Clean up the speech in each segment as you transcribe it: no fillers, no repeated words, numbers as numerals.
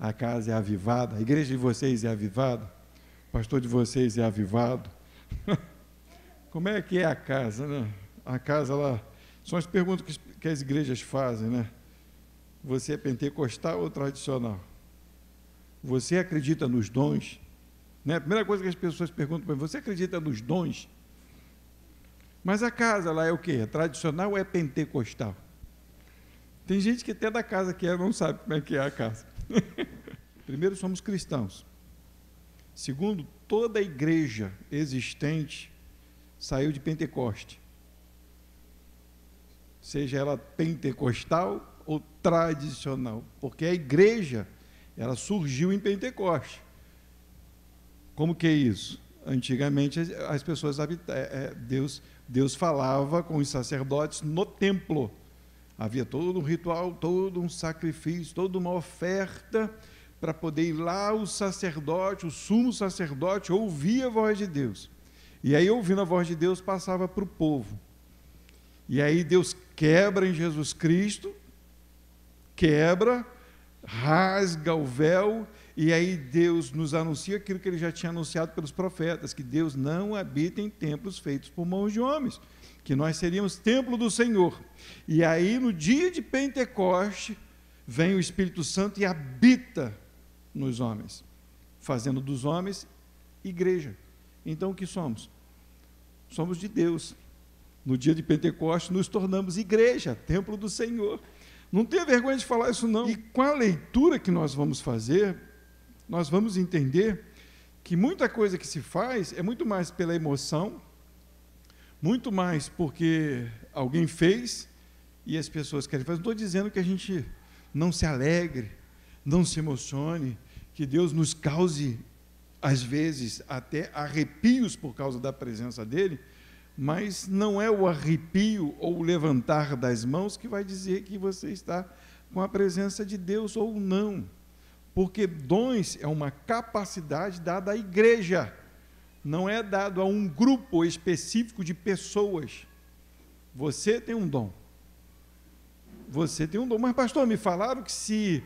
a casa é avivada, a igreja de vocês é avivada, o pastor de vocês é avivado. Como é que é a casa, né? A casa lá, são as perguntas que as igrejas fazem, né? Você é pentecostal ou tradicional? Você acredita nos dons? Né? A primeira coisa que as pessoas perguntam para mim, você acredita nos dons? Mas a casa lá é o quê? É tradicional ou é pentecostal? Tem gente que até da casa que é, não sabe como é que é a casa. Primeiro, somos cristãos. Segundo, toda a igreja existente saiu de Pentecoste. Seja ela pentecostal ou tradicional. Porque a igreja, ela surgiu em Pentecoste. Como que é isso? Antigamente, as pessoas Deus falava com os sacerdotes no templo. Havia todo um ritual, todo um sacrifício, toda uma oferta para poder ir lá o sacerdote, o sumo sacerdote, ouvir a voz de Deus. E aí, ouvindo a voz de Deus, passava para o povo. E aí Deus quebra em Jesus Cristo, rasga o véu, e aí Deus nos anuncia aquilo que ele já tinha anunciado pelos profetas, que Deus não habita em templos feitos por mãos de homens, que nós seríamos templo do Senhor. E aí, no dia de Pentecoste, vem o Espírito Santo e habita nos homens, fazendo dos homens igreja. Então, o que somos? Somos de Deus. No dia de Pentecoste, nos tornamos igreja, templo do Senhor. Não tenha vergonha de falar isso, não. E com a leitura que nós vamos fazer, nós vamos entender que muita coisa que se faz é muito mais pela emoção, muito mais porque alguém fez e as pessoas querem fazer. Não estou dizendo que a gente não se alegre, não se emocione, que Deus nos cause, às vezes, até arrepios por causa da presença dEle, mas não é o arrepio ou o levantar das mãos que vai dizer que você está com a presença de Deus ou não. Porque dons é uma capacidade dada à igreja, não é dado a um grupo específico de pessoas. Você tem um dom. Você tem um dom. Mas, pastor, me falaram que se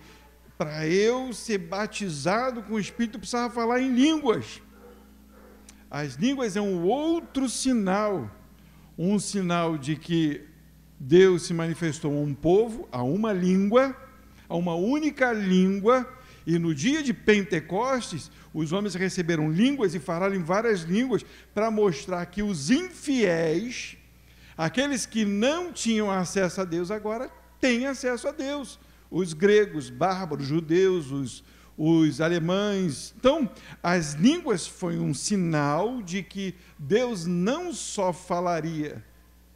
para eu ser batizado com o Espírito, eu precisava falar em línguas. As línguas é um outro sinal, um sinal de que Deus se manifestou a um povo, a uma língua, a uma única língua, e no dia de Pentecostes, os homens receberam línguas e falaram em várias línguas para mostrar que os infiéis, aqueles que não tinham acesso a Deus, agora têm acesso a Deus. Os gregos, bárbaros, judeus, os alemães. Então, as línguas foi um sinal de que Deus não só falaria,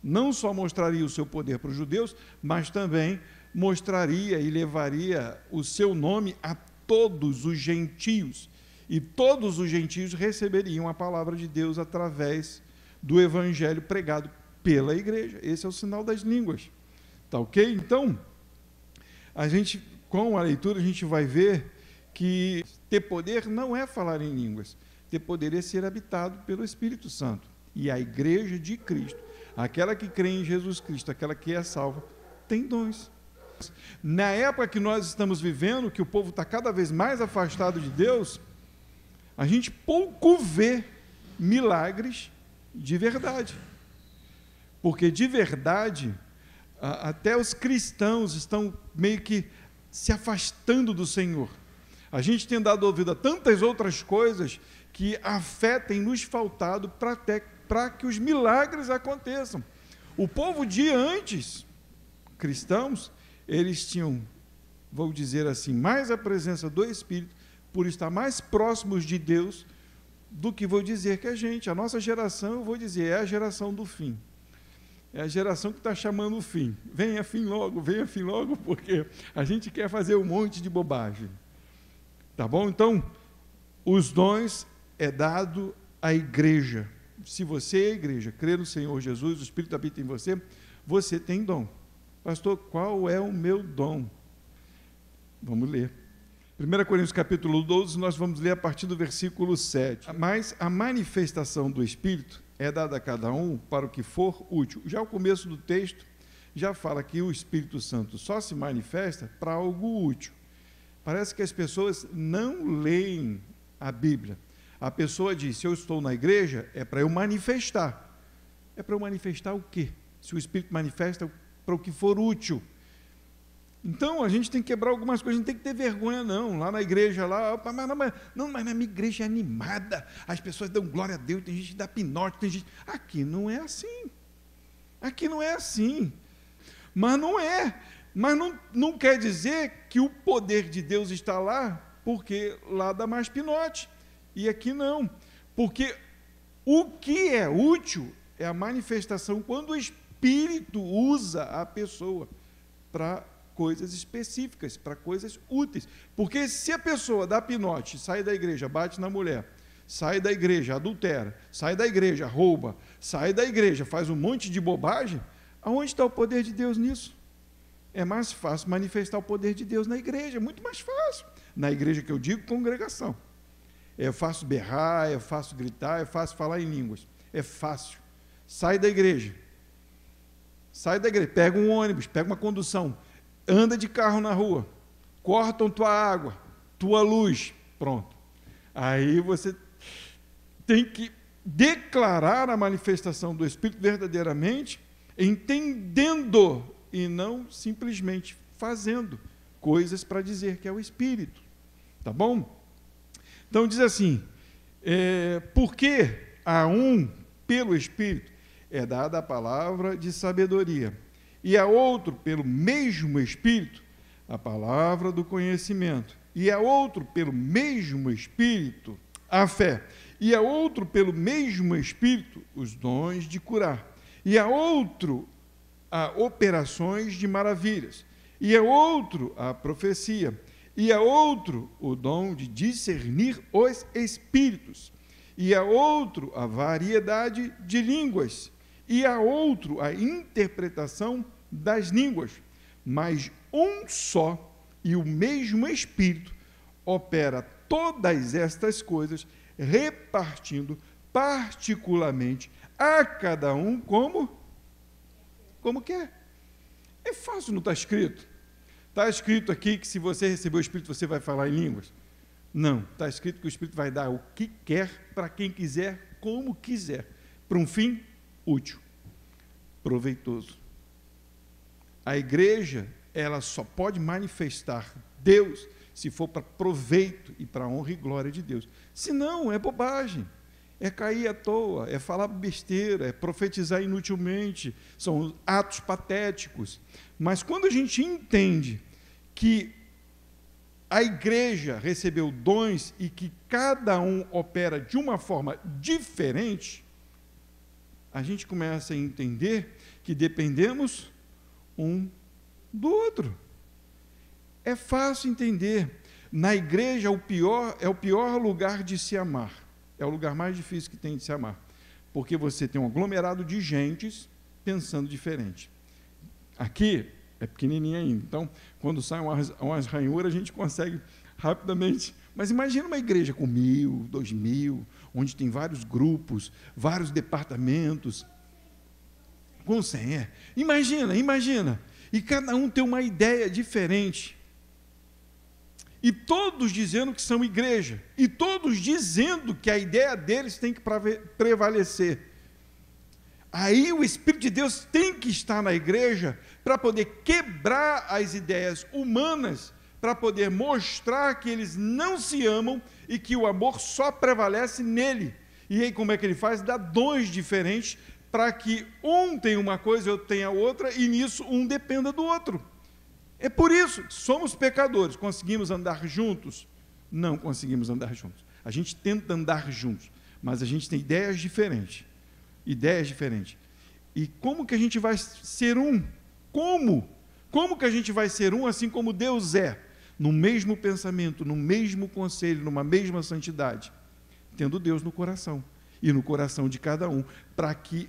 não só mostraria o seu poder para os judeus, mas também mostraria e levaria o seu nome a todos os gentios. E todos os gentios receberiam a palavra de Deus através do evangelho pregado pela igreja. Esse é o sinal das línguas. Tá ok? Então, com a leitura, a gente vai ver que ter poder não é falar em línguas, ter poder é ser habitado pelo Espírito Santo. E a igreja de Cristo, aquela que crê em Jesus Cristo, aquela que é salva, tem dons. Na época que nós estamos vivendo, que o povo está cada vez mais afastado de Deus, a gente pouco vê milagres de verdade. Porque de verdade, até os cristãos estão meio que se afastando do Senhor. A gente tem dado ouvido a tantas outras coisas que a fé tem nos faltado para que os milagres aconteçam. O povo de antes, cristãos, eles tinham, vou dizer assim, mais a presença do Espírito, por estar mais próximos de Deus, do que vou dizer que a gente. A nossa geração, eu vou dizer, é a geração do fim. É a geração que está chamando o fim. Venha fim logo, porque a gente quer fazer um monte de bobagem. Tá bom? Então, os dons é dado à igreja. Se você é igreja, crê no Senhor Jesus, o Espírito habita em você, você tem dom. Pastor, qual é o meu dom? Vamos ler. 1 Coríntios capítulo 12, nós vamos ler a partir do versículo 7. Mas a manifestação do Espírito é dada a cada um para o que for útil. Já o começo do texto já fala que o Espírito Santo só se manifesta para algo útil. Parece que as pessoas não leem a Bíblia. A pessoa diz, se eu estou na igreja, é para eu manifestar. É para eu manifestar o quê? Se o Espírito manifesta para o que for útil. Então, a gente tem que quebrar algumas coisas, não tem que ter vergonha, não. Lá na igreja, mas na minha igreja é animada, as pessoas dão glória a Deus, tem gente que dá pinote, tem gente... Aqui não é assim. Aqui não é assim. Mas não é. Mas não quer dizer que o poder de Deus está lá, porque lá dá mais pinote. E aqui não. Porque o que é útil é a manifestação quando o Espírito usa a pessoa para coisas específicas, para coisas úteis. Porque se a pessoa dá pinote, sai da igreja, bate na mulher, sai da igreja, adultera, sai da igreja, rouba, sai da igreja, faz um monte de bobagem, aonde está o poder de Deus nisso? É mais fácil manifestar o poder de Deus na igreja, muito mais fácil. Na igreja que eu digo, congregação. É fácil berrar, é fácil gritar, é fácil falar em línguas. É fácil. Sai da igreja. Sai da igreja, pega um ônibus, pega uma condução, anda de carro na rua, cortam tua água, tua luz, pronto. Aí você tem que declarar a manifestação do Espírito verdadeiramente, entendendo e não simplesmente fazendo coisas para dizer que é o Espírito. Tá bom? Então diz assim, porque a um, pelo Espírito, é dada a palavra de sabedoria, e a outro, pelo mesmo Espírito, a palavra do conhecimento, e a outro, pelo mesmo Espírito, a fé, e a outro, pelo mesmo Espírito, os dons de curar, e a outro, a operações de maravilhas, e a outro, a profecia, e a outro, o dom de discernir os espíritos, e a outro, a variedade de línguas, e a outro, a interpretação das línguas, mas um só e o mesmo Espírito opera todas estas coisas, repartindo particularmente a cada um como quer. É fácil, não está escrito? Está escrito aqui que se você receber o Espírito, você vai falar em línguas? Não, está escrito que o Espírito vai dar o que quer, para quem quiser, como quiser, para um fim útil, proveitoso. A igreja, ela só pode manifestar Deus se for para proveito e para a honra e glória de Deus. Senão, é bobagem, é cair à toa, é falar besteira, é profetizar inutilmente, são atos patéticos. Mas quando a gente entende que a igreja recebeu dons e que cada um opera de uma forma diferente, a gente começa a entender que dependemos um do outro. É fácil entender. Na igreja, é o pior lugar de se amar. É o lugar mais difícil que tem de se amar. Porque você tem um aglomerado de gentes pensando diferente. Aqui é pequenininho ainda. Então, quando saem umas ranhuras, a gente consegue rapidamente. Mas imagina uma igreja com 1.000, 2.000, onde tem vários grupos, vários departamentos. Com 100, Imagina. E cada um tem uma ideia diferente. E todos dizendo que são igreja. E todos dizendo que a ideia deles tem que prevalecer. Aí o Espírito de Deus tem que estar na igreja para poder quebrar as ideias humanas, para poder mostrar que eles não se amam e que o amor só prevalece nele. E aí como é que ele faz? Dá dons diferentes para que um tenha uma coisa e outro tenha outra, e nisso um dependa do outro. É por isso que somos pecadores. Conseguimos andar juntos? Não conseguimos andar juntos. A gente tenta andar juntos, mas a gente tem ideias diferentes. E como que a gente vai ser um? Como? Como que a gente vai ser um assim como Deus é? No mesmo pensamento, no mesmo conselho, numa mesma santidade. Tendo Deus no coração. E no coração de cada um, para que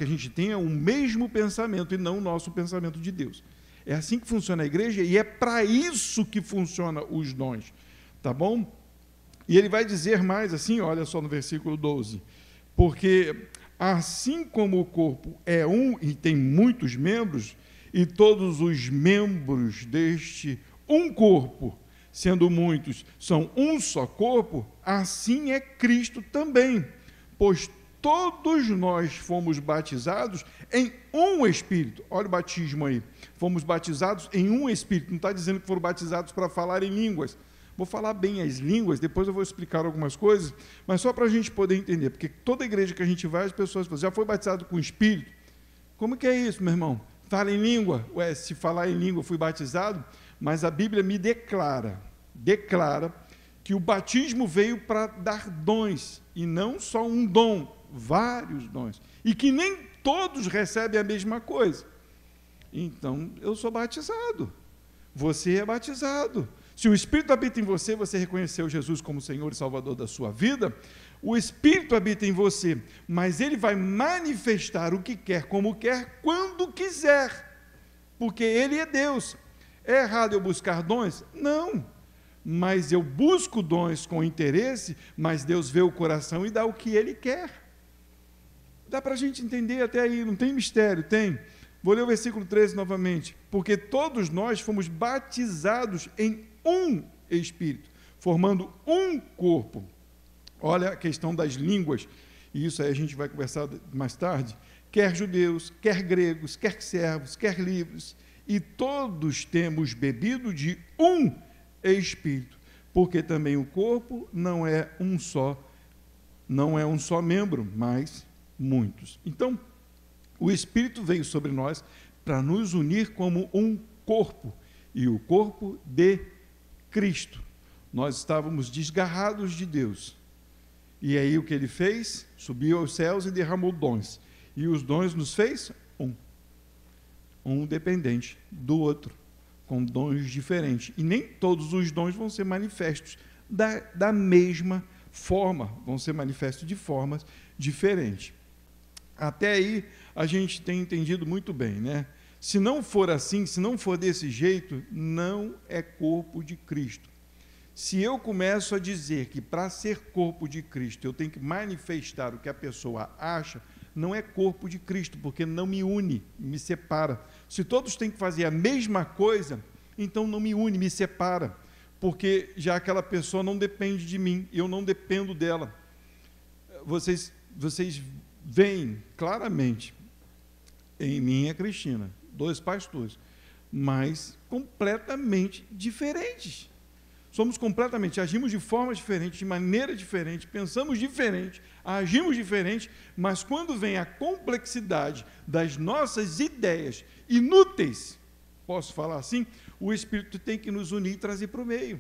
a gente tenha o mesmo pensamento e não o nosso pensamento de Deus. É assim que funciona a igreja e é para isso que funcionam os dons. Tá bom? E ele vai dizer mais assim, olha só no versículo 12. Porque assim como o corpo é um e tem muitos membros, e todos os membros deste um corpo, sendo muitos, são um só corpo, assim é Cristo também, pois todos nós fomos batizados em um Espírito. Olha o batismo aí. Fomos batizados em um Espírito. Não está dizendo que foram batizados para falar em línguas. Vou falar bem as línguas, depois eu vou explicar algumas coisas, mas só para a gente poder entender, porque toda igreja que a gente vai, as pessoas falam, já foi batizado com o Espírito? Como que é isso, meu irmão? Fala em língua? Ué, se falar em língua, fui batizado, mas a Bíblia me declara que o batismo veio para dar dons, e não só um dom, vários dons, e que nem todos recebem a mesma coisa. Então, eu sou batizado, você é batizado. Se o Espírito habita em você, você reconheceu Jesus como Senhor e Salvador da sua vida, o Espírito habita em você, mas ele vai manifestar o que quer, como quer, quando quiser, porque ele é Deus. É errado eu buscar dons? Não, mas eu busco dons com interesse, mas Deus vê o coração e dá o que ele quer. Dá para a gente entender até aí, não tem mistério, tem. Vou ler o versículo 13 novamente. Porque todos nós fomos batizados em um Espírito, formando um corpo. Olha a questão das línguas, e isso aí a gente vai conversar mais tarde. Quer judeus, quer gregos, quer servos, quer livres, e todos temos bebido de um Espírito, porque também o corpo não é um só membro, mas muitos. Então, o Espírito veio sobre nós para nos unir como um corpo, e o corpo de Cristo. Nós estávamos desgarrados de Deus, e aí o que ele fez? Subiu aos céus e derramou dons, e os dons nos fez um dependente do outro, com dons diferentes, e nem todos os dons vão ser manifestos da mesma forma, vão ser manifestos de formas diferentes. Até aí a gente tem entendido muito bem, né? Se não for assim, se não for desse jeito, não é corpo de Cristo. Se eu começo a dizer que para ser corpo de Cristo eu tenho que manifestar o que a pessoa acha, não é corpo de Cristo, porque não me une, me separa. Se todos têm que fazer a mesma coisa, então não me une, me separa, porque já aquela pessoa não depende de mim, eu não dependo dela. Vocês veem claramente em mim e a Cristina, 2 pastores, mas completamente diferentes. Somos completamente, agimos de forma diferente, de maneira diferente, pensamos diferente, agimos diferente, mas quando vem a complexidade das nossas ideias inúteis, posso falar assim, o Espírito tem que nos unir e trazer para o meio.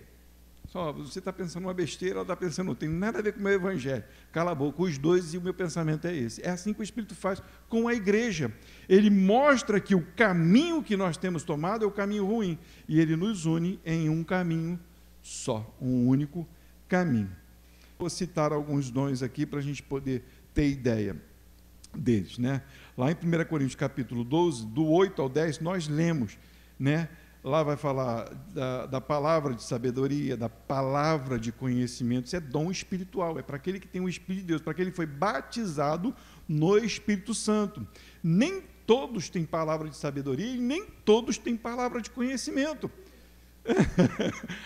Só, você está pensando uma besteira, ela está pensando, não tem nada a ver com o meu evangelho. Cala a boca, os dois, e o meu pensamento é esse. É assim que o Espírito faz com a igreja. Ele mostra que o caminho que nós temos tomado é o caminho ruim, e ele nos une em um caminho só, um único caminho. Vou citar alguns dons aqui para a gente poder ter ideia deles, né? Lá em 1 Coríntios capítulo 12, do 8 ao 10, nós lemos, né? Lá vai falar da palavra de sabedoria, da palavra de conhecimento. Isso é dom espiritual, é para aquele que tem o Espírito de Deus, para aquele que foi batizado no Espírito Santo. Nem todos têm palavra de sabedoria e nem todos têm palavra de conhecimento.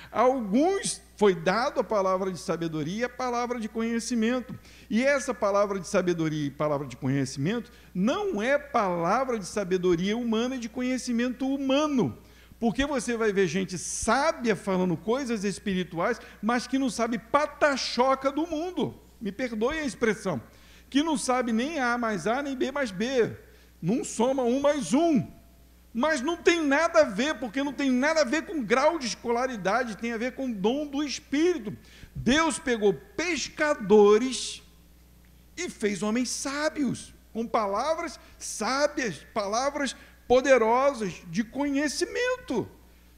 Alguns foi dado a palavra de sabedoria e a palavra de conhecimento. E essa palavra de sabedoria e palavra de conhecimento não é palavra de sabedoria humana e de conhecimento humano. Porque você vai ver gente sábia falando coisas espirituais, mas que não sabe patachoca do mundo. Me perdoe a expressão. Que não sabe nem A mais A, nem B mais B. Não soma 1 mais 1. Mas não tem nada a ver, porque não tem nada a ver com grau de escolaridade, tem a ver com dom do Espírito. Deus pegou pescadores e fez homens sábios, com palavras sábias, palavras poderosas de conhecimento.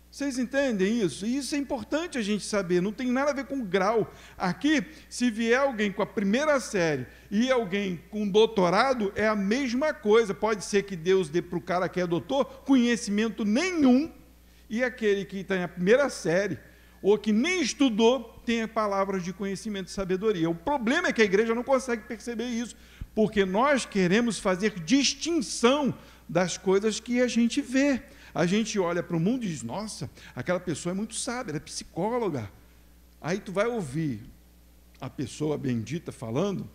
Vocês entendem isso? E isso é importante a gente saber, não tem nada a ver com grau. Aqui, se vier alguém com a primeira série e alguém com doutorado, é a mesma coisa. Pode ser que Deus dê para o cara que é doutor conhecimento nenhum, e aquele que está na primeira série, ou que nem estudou, tenha palavras de conhecimento e sabedoria. O problema é que a igreja não consegue perceber isso, porque nós queremos fazer distinção das coisas que a gente vê. A gente olha para o mundo e diz, nossa, aquela pessoa é muito sábia, ela é psicóloga. Aí tu vai ouvir a pessoa bendita falando,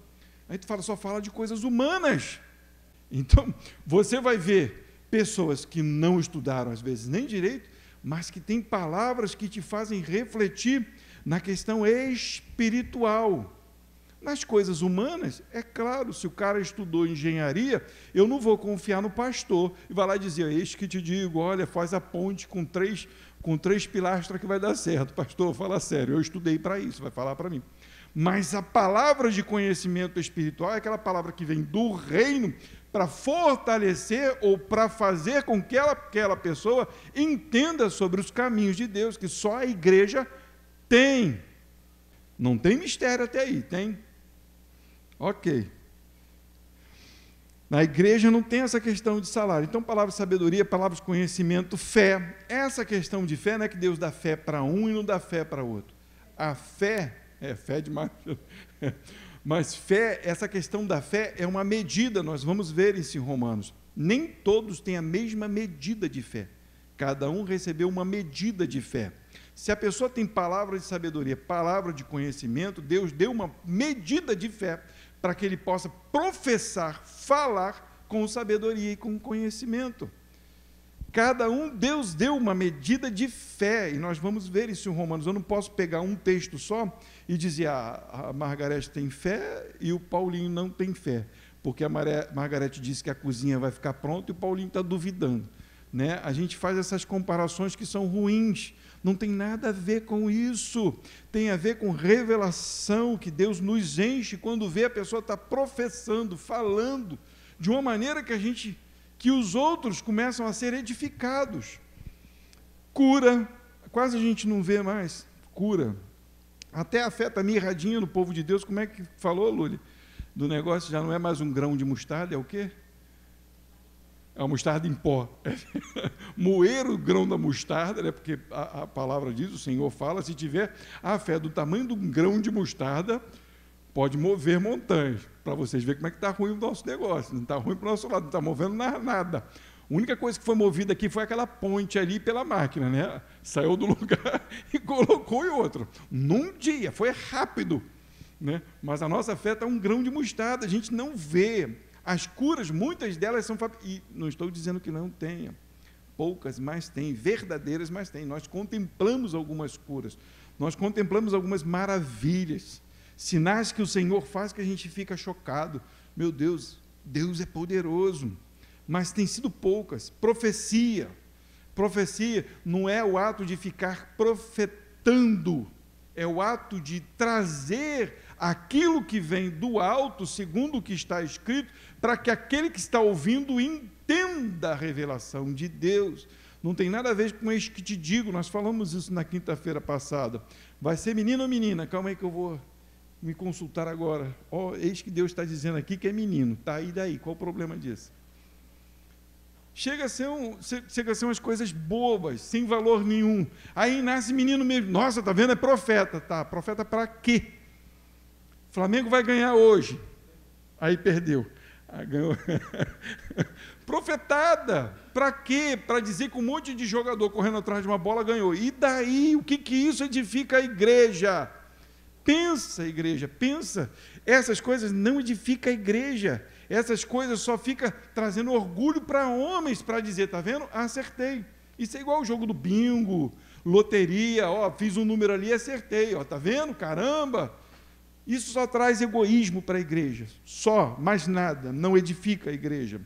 aí tu só fala de coisas humanas. Então, você vai ver pessoas que não estudaram, às vezes, nem direito, mas que têm palavras que te fazem refletir na questão espiritual. Nas coisas humanas, é claro, se o cara estudou engenharia, eu não vou confiar no pastor e vai lá dizer, eis que te digo, olha, faz a ponte com três pilastras que vai dar certo. Pastor, fala sério, eu estudei para isso, vai falar para mim. Mas a palavra de conhecimento espiritual é aquela palavra que vem do reino para fortalecer ou para fazer com que aquela pessoa entenda sobre os caminhos de Deus, que só a igreja tem. Não tem mistério até aí, tem? Ok. Na igreja não tem essa questão de salário. Então, palavra de sabedoria, palavra de conhecimento, fé. Essa questão de fé não é que Deus dá fé para um e não dá fé para outro. A fé, fé demais. Mas fé, essa questão da fé é uma medida, nós vamos ver isso em Romanos. Nem todos têm a mesma medida de fé. Cada um recebeu uma medida de fé. Se a pessoa tem palavra de sabedoria, palavra de conhecimento, Deus deu uma medida de fé para que ele possa professar, falar com sabedoria e com conhecimento. Cada um, Deus deu uma medida de fé, e nós vamos ver isso em Romanos. Eu não posso pegar um texto só e dizer, a Margarete tem fé e o Paulinho não tem fé, porque a Margarete disse que a cozinha vai ficar pronta e o Paulinho está duvidando. Né? A gente faz essas comparações que são ruins, não tem nada a ver com isso, tem a ver com revelação que Deus nos enche quando vê a pessoa estar professando, falando, de uma maneira que os outros começam a ser edificados. Cura, quase a gente não vê mais, cura, até a fé está mirradinha no povo de Deus. Como é que falou, Luli? Do negócio já não é mais um grão de mostarda, é o quê? É a mostarda em pó. Moer o grão da mostarda, né? Porque a palavra diz, o Senhor fala, se tiver a fé do tamanho de um grão de mostarda, pode mover montanhas, para vocês verem como é que está ruim o nosso negócio. Não está ruim para o nosso lado, não está movendo nada. A única coisa que foi movida aqui foi aquela ponte ali pela máquina, né? Saiu do lugar e colocou em outro. Num dia, foi rápido, né? Mas a nossa fé está um grão de mostarda, a gente não vê. As curas, muitas delas são... E não estou dizendo que não tenha. Poucas, mas tem. Verdadeiras, mas tem. Nós contemplamos algumas curas. Nós contemplamos algumas maravilhas. Sinais que o Senhor faz que a gente fica chocado. Meu Deus, Deus é poderoso. Mas tem sido poucas. Profecia. Profecia não é o ato de ficar profetando. É o ato de trazer aquilo que vem do alto, segundo o que está escrito, para que aquele que está ouvindo entenda a revelação de Deus. Não tem nada a ver com isso que te digo, nós falamos isso na quinta-feira passada. Vai ser menino ou menina? Calma aí que eu vou me consultar agora. Eis que Deus está dizendo aqui que é menino. Tá, e daí? Qual o problema disso? Chega a ser umas coisas bobas, sem valor nenhum. Aí nasce menino mesmo. Nossa, tá vendo? É profeta. Tá, profeta para quê? Flamengo vai ganhar hoje. Aí perdeu. Ganhou. Profetada. Para quê? Para dizer que um monte de jogador correndo atrás de uma bola ganhou. E daí? O que isso edifica a igreja? Pensa, igreja, pensa. Essas coisas não edificam a igreja. Essas coisas só ficam trazendo orgulho para homens, para dizer, está vendo? Acertei. Isso é igual o jogo do bingo, loteria, fiz um número ali e acertei, está vendo? Caramba! Isso só traz egoísmo para a igreja, só, mais nada, não edifica a igreja.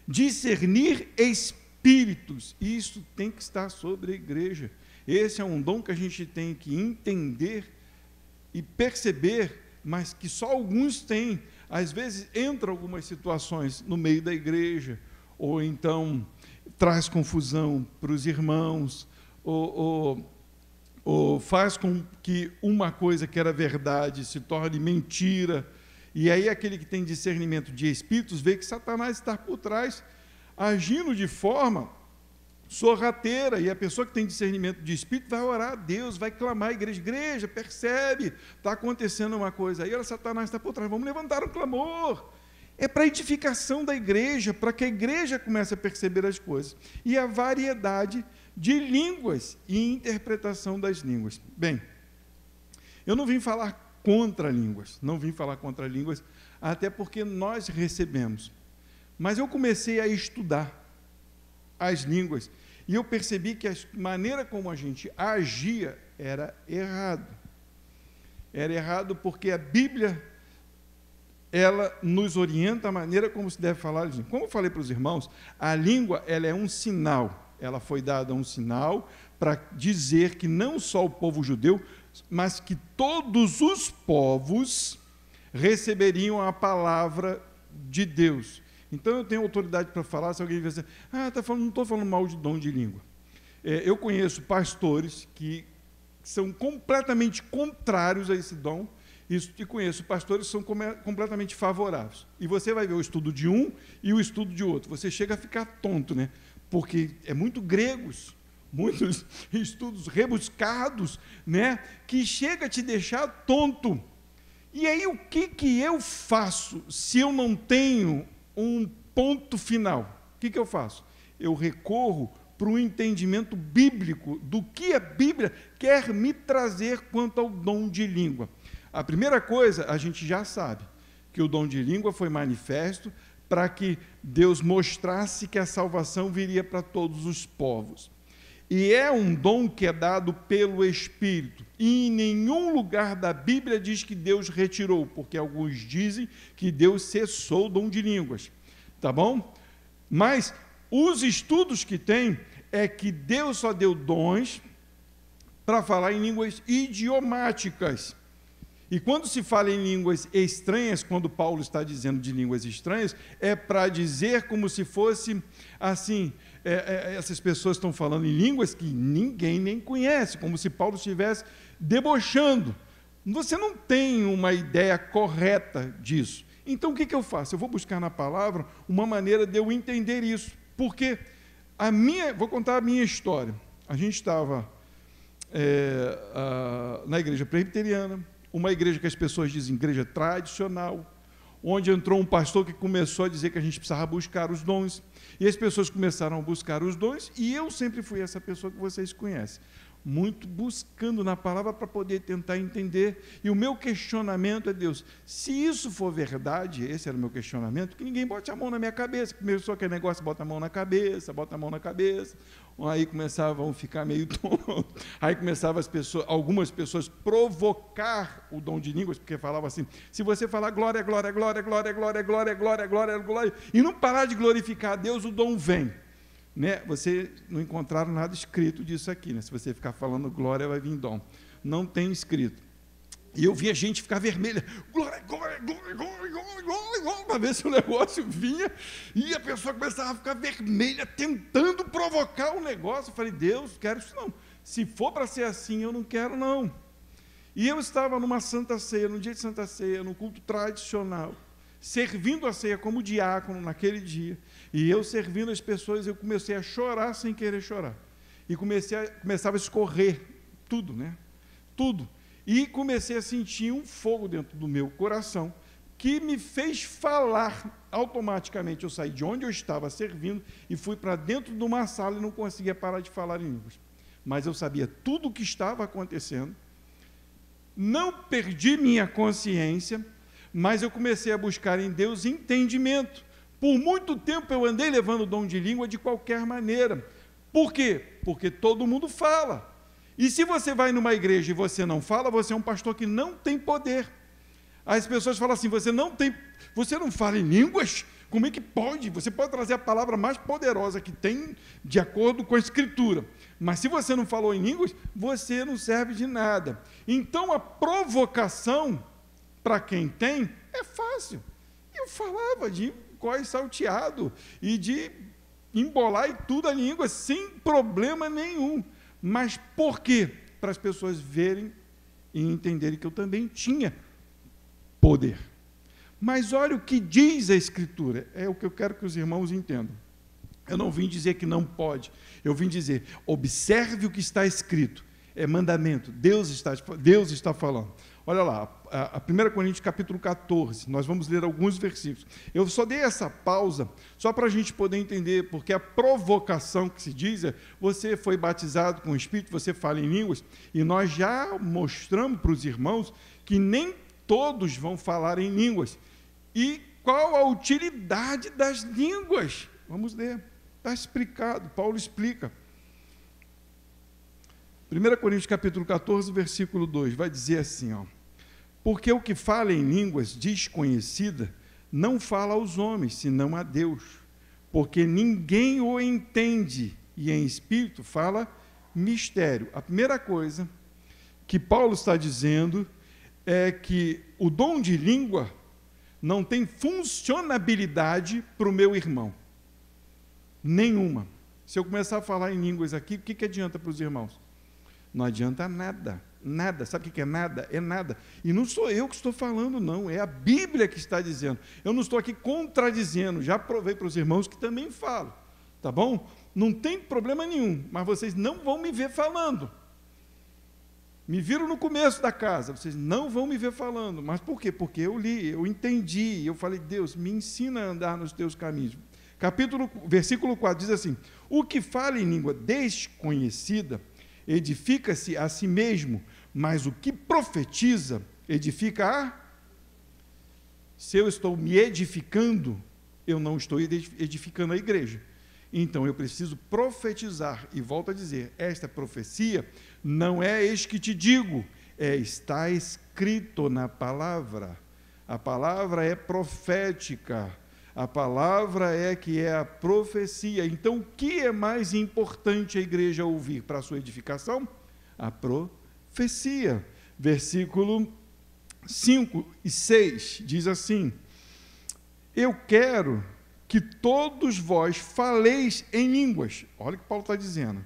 Discernir espíritos, isso tem que estar sobre a igreja. Esse é um dom que a gente tem que entender e perceber, mas que só alguns têm. Às vezes entram algumas situações no meio da igreja, ou então traz confusão para os irmãos, ou faz com que uma coisa que era verdade se torne mentira, e aí aquele que tem discernimento de espíritos vê que Satanás está por trás, agindo de forma sorrateira, e a pessoa que tem discernimento de espírito vai orar a Deus, vai clamar à igreja, igreja, percebe, está acontecendo uma coisa, aí Satanás está por trás, vamos levantar um clamor, é para a edificação da igreja, para que a igreja comece a perceber as coisas. E a variedade de línguas e interpretação das línguas. Bem, eu não vim falar contra línguas, até porque nós recebemos. Mas eu comecei a estudar as línguas e eu percebi que a maneira como a gente agia era errado. Era errado porque a Bíblia, ela nos orienta a maneira como se deve falar. Como eu falei para os irmãos, a língua, ela é um sinal. Ela foi dada um sinal para dizer que não só o povo judeu, mas que todos os povos receberiam a palavra de Deus. Então, eu tenho autoridade para falar, se alguém dizer, não estou falando mal de dom de língua. Eu conheço pastores que são completamente contrários a esse dom, e conheço pastores que são completamente favoráveis. E você vai ver o estudo de um e o estudo de outro. Você chega a ficar tonto, né? Porque é muito gregos, muitos estudos rebuscados, né? Que chega a te deixar tonto. E aí, o que eu faço se eu não tenho um ponto final? O que eu faço? Eu recorro para o entendimento bíblico do que a Bíblia quer me trazer quanto ao dom de língua. A primeira coisa, a gente já sabe, que o dom de língua foi manifesto para que Deus mostrasse que a salvação viria para todos os povos. E é um dom que é dado pelo Espírito. E em nenhum lugar da Bíblia diz que Deus retirou, porque alguns dizem que Deus cessou o dom de línguas. Tá bom? Mas os estudos que tem é que Deus só deu dons para falar em línguas idiomáticas. E quando se fala em línguas estranhas, quando Paulo está dizendo de línguas estranhas, é para dizer como se fosse assim, essas pessoas estão falando em línguas que ninguém nem conhece, como se Paulo estivesse debochando. Você não tem uma ideia correta disso. Então, o que eu faço? Eu vou buscar na palavra uma maneira de eu entender isso, porque vou contar a minha história. A gente estava na igreja presbiteriana, uma igreja que as pessoas dizem igreja tradicional, onde entrou um pastor que começou a dizer que a gente precisava buscar os dons, e as pessoas começaram a buscar os dons, e eu sempre fui essa pessoa que vocês conhecem, muito buscando na palavra para poder tentar entender, e o meu questionamento é, Deus, se isso for verdade, esse era o meu questionamento, que ninguém bote a mão na minha cabeça, começou aquele negócio, bota a mão na cabeça, aí começavam a ficar meio tonto, aí começavam algumas pessoas provocar o dom de línguas, porque falavam assim, se você falar glória, glória, glória, glória, glória, glória, glória, glória, glória, e não parar de glorificar a Deus, o dom vem. Né? Você não encontraram nada escrito disso aqui, né? Se você ficar falando glória, vai vir dom. Não tem escrito. E eu via gente ficar vermelha, glória, glória, glória, glória, glória, glória, glória, para ver se o negócio vinha, e a pessoa começava a ficar vermelha, tentando provocar o negócio. Eu falei, Deus, quero isso não. Se for para ser assim, eu não quero não. E eu estava numa Santa Ceia, no dia de Santa Ceia, no culto tradicional, servindo a ceia como diácono naquele dia, e eu servindo as pessoas, eu comecei a chorar sem querer chorar, e começava a escorrer tudo, né? Tudo, e comecei a sentir um fogo dentro do meu coração, que me fez falar automaticamente. Eu saí de onde eu estava servindo, e fui para dentro de uma sala, e não conseguia parar de falar em línguas, mas eu sabia tudo o que estava acontecendo, não perdi minha consciência, mas eu comecei a buscar em Deus entendimento. Por muito tempo eu andei levando o dom de língua de qualquer maneira. Por quê? Porque todo mundo fala. E se você vai numa igreja e você não fala, você é um pastor que não tem poder. As pessoas falam assim, você não fala em línguas? Como é que pode? Você pode trazer a palavra mais poderosa que tem, de acordo com a Escritura. Mas se você não falou em línguas, você não serve de nada. Então a provocação, para quem tem, é fácil. Eu falava de cós salteado e de embolar e tudo a língua, sem problema nenhum. Mas por quê? Para as pessoas verem e entenderem que eu também tinha poder. Mas olha o que diz a Escritura, é o que eu quero que os irmãos entendam. Eu não vim dizer que não pode, eu vim dizer, observe o que está escrito, é mandamento, Deus está falando. Olha lá, a 1 Coríntios capítulo 14, nós vamos ler alguns versículos. Eu só dei essa pausa só para a gente poder entender, porque a provocação que se diz é, você foi batizado com o Espírito, você fala em línguas, e nós já mostramos para os irmãos que nem todos vão falar em línguas. E qual a utilidade das línguas? Vamos ler, está explicado, Paulo explica. 1 Coríntios capítulo 14, versículo 2, vai dizer assim, ó, porque o que fala em línguas desconhecida não fala aos homens, senão a Deus, porque ninguém o entende, e em espírito fala mistério. A primeira coisa que Paulo está dizendo é que o dom de língua não tem funcionabilidade para o meu irmão. Nenhuma. Se eu começar a falar em línguas aqui, o que adianta para os irmãos? Não adianta nada, nada. Sabe o que é nada? É nada. E não sou eu que estou falando, não. É a Bíblia que está dizendo. Eu não estou aqui contradizendo. Já provei para os irmãos que também falo. Tá bom? Não tem problema nenhum. Mas vocês não vão me ver falando. Me viram no começo da casa. Vocês não vão me ver falando. Mas por quê? Porque eu li, eu entendi. Eu falei, Deus, me ensina a andar nos teus caminhos. Versículo 4 diz assim, o que fala em língua desconhecida edifica-se a si mesmo, mas o que profetiza, edifica a... Se eu estou me edificando, eu não estou edificando a igreja. Então, eu preciso profetizar, e volto a dizer, esta profecia não é eis que te digo, está escrito na palavra. A palavra é profética, a palavra é que é a profecia. Então, o que é mais importante a igreja ouvir para a sua edificação? A profecia. Versículo 5 e 6 diz assim, eu quero que todos vós faleis em línguas. Olha o que Paulo está dizendo.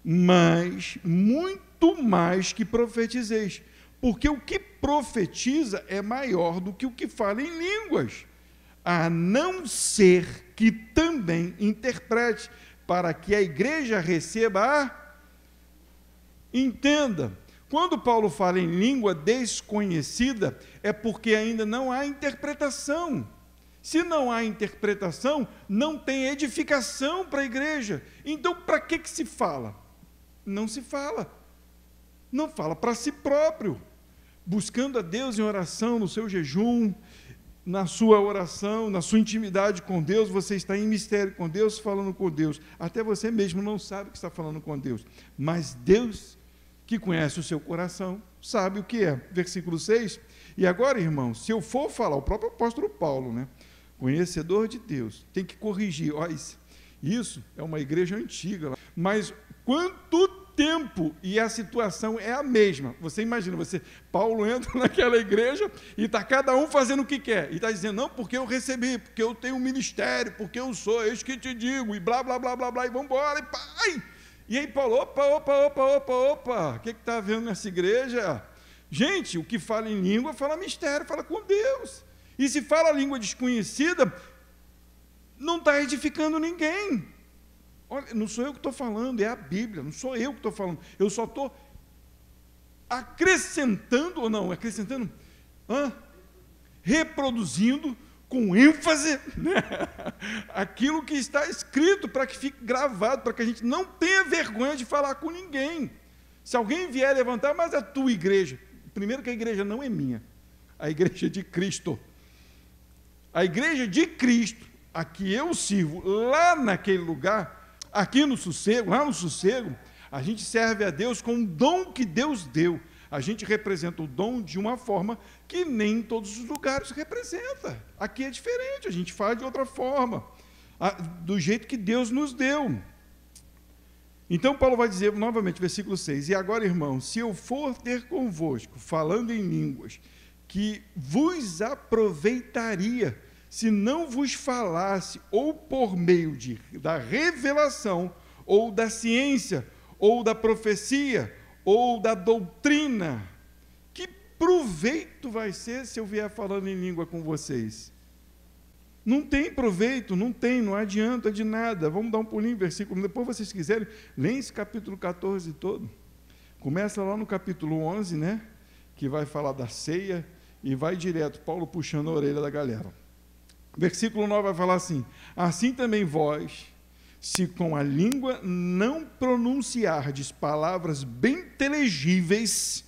Mas muito mais que profetizeis. Porque o que profetiza é maior do que o que fala em línguas. A não ser que também interprete, para que a igreja receba a... Entenda, quando Paulo fala em língua desconhecida, é porque ainda não há interpretação. Se não há interpretação, não tem edificação para a igreja. Então, para que se fala? Não se fala. Não fala para si próprio. Buscando a Deus em oração, no seu jejum, na sua oração, na sua intimidade com Deus, você está em mistério com Deus, falando com Deus. Até você mesmo não sabe que está falando com Deus. Mas Deus, que conhece o seu coração, sabe o que é. Versículo 6. E agora, irmãos, se eu for falar, o próprio apóstolo Paulo, né? Conhecedor de Deus, tem que corrigir. Ó, isso é uma igreja antiga. Mas quanto tempo, e a situação é a mesma. Você imagina, Paulo entra naquela igreja e está cada um fazendo o que quer. E está dizendo, não, porque eu recebi, porque eu tenho um ministério, porque eu sou, eis que te digo, e blá, blá, blá, blá, blá, e vamos embora, e pai. E aí Paulo, opa, o que está havendo nessa igreja? Gente, o que fala em língua, fala mistério, fala com Deus. E se fala língua desconhecida, não está edificando ninguém. Olha, não sou eu que estou falando, é a Bíblia, não sou eu que estou falando. Eu só estou acrescentando, ou não, reproduzindo com ênfase, né? Aquilo que está escrito para que fique gravado, para que a gente não tenha vergonha de falar com ninguém. Se alguém vier levantar, mas a tua igreja, primeiro que a igreja não é minha, a igreja é de Cristo. A igreja de Cristo, a que eu sirvo, lá naquele lugar, aqui no sossego, lá no sossego, a gente serve a Deus com um dom que Deus deu. A gente representa o dom de uma forma que nem em todos os lugares representa. Aqui é diferente, a gente faz de outra forma, do jeito que Deus nos deu. Então, Paulo vai dizer novamente, versículo 6, e agora, irmãos, se eu for ter convosco, falando em línguas, que vos aproveitaria, se não vos falasse, ou por meio da revelação, ou da ciência, ou da profecia, ou da doutrina, que proveito vai ser se eu vier falando em língua com vocês? Não tem proveito, não adianta de nada. Vamos dar um pulinho em versículo, depois vocês quiserem, leem esse capítulo 14 todo. Começa lá no capítulo 11, né? que vai falar da ceia, e vai direto, Paulo puxando a orelha da galera. Versículo 9 vai falar assim: assim também vós, se com a língua não pronunciardes palavras bem inteligíveis,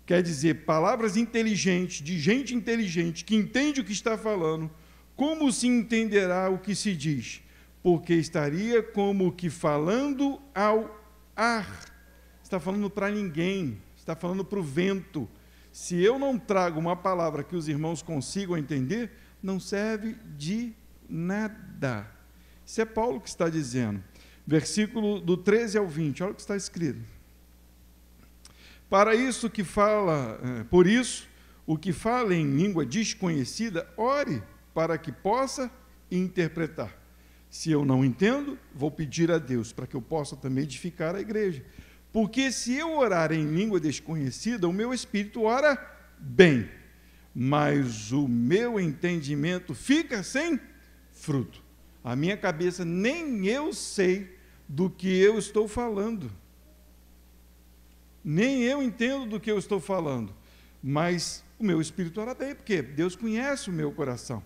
quer dizer, palavras inteligentes, de gente inteligente, que entende o que está falando, como se entenderá o que se diz? Porque estaria como que falando ao ar. Está falando para ninguém, está falando para o vento. Se eu não trago uma palavra que os irmãos consigam entender, não serve de nada. Isso é Paulo que está dizendo. Versículo do 13 ao 20, olha o que está escrito. Por isso, o que fala em língua desconhecida, ore para que possa interpretar. Se eu não entendo, vou pedir a Deus para que eu possa também edificar a igreja. Porque se eu orar em língua desconhecida, o meu espírito ora bem, mas o meu entendimento fica sem fruto. A minha cabeça, nem eu sei do que eu estou falando. Nem eu entendo do que eu estou falando. Mas o meu espírito ora bem, porque Deus conhece o meu coração.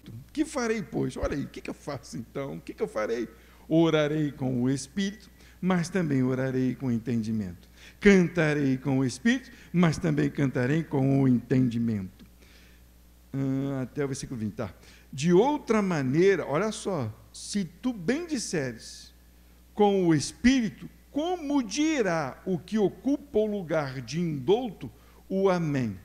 O que farei, pois? Olha aí, o que eu faço então? O que eu farei? Orarei com o espírito, mas também orarei com o entendimento. Cantarei com o espírito, mas também cantarei com o entendimento. Até o versículo 20, tá? De outra maneira, olha só, se tu bem disseres com o espírito, como dirá o que ocupa o lugar de indouto o amém?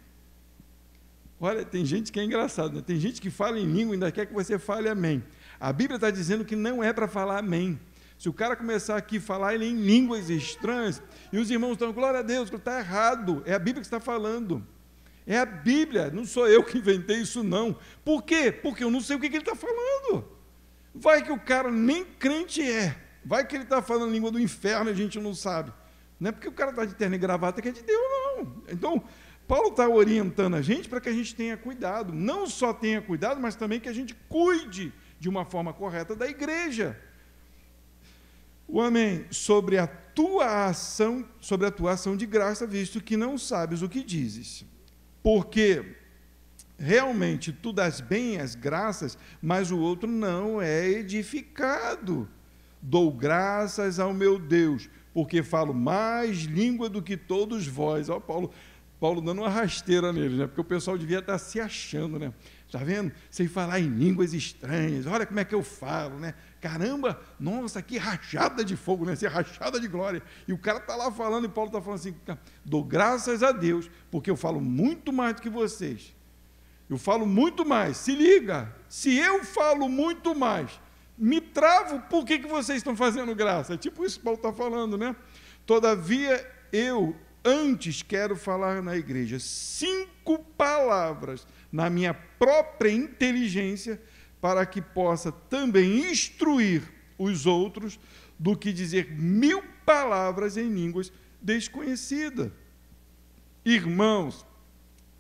Olha, tem gente que é engraçado, né? Tem gente que fala em língua e ainda quer que você fale amém. A Bíblia está dizendo que não é para falar amém. Se o cara começar aqui a falar ele em línguas estranhas, e os irmãos estão, glória a Deus, está errado, é a Bíblia que está falando. É a Bíblia, não sou eu que inventei isso não. Por quê? Porque eu não sei o que ele está falando. Vai que o cara nem crente é. Vai que ele está falando a língua do inferno e a gente não sabe. Não é porque o cara está de terno e gravata que é de Deus, não. Então, Paulo está orientando a gente para que a gente tenha cuidado. Não só tenha cuidado, mas também que a gente cuide de uma forma correta da igreja. O amém, sobre a tua ação de graça, visto que não sabes o que dizes. Porque realmente tu dás bem as graças, mas o outro não é edificado. Dou graças ao meu Deus, porque falo mais língua do que todos vós. Ó, Paulo dando uma rasteira neles, né? Porque o pessoal devia estar se achando, né? Está vendo? Sem falar em línguas estranhas, olha como é que eu falo, né? Caramba, nossa, que rachada de fogo, né? Essa rachada de glória. E o cara está lá falando, e Paulo está falando assim, dou graças a Deus, porque eu falo muito mais do que vocês. Eu falo muito mais. Se liga, se eu falo muito mais, me travo, por que vocês estão fazendo graça? É tipo isso que Paulo está falando, né? Todavia, eu antes quero falar na igreja 5 palavras na minha própria inteligência, para que possa também instruir os outros, do que dizer 1000 palavras em línguas desconhecidas. Irmãos,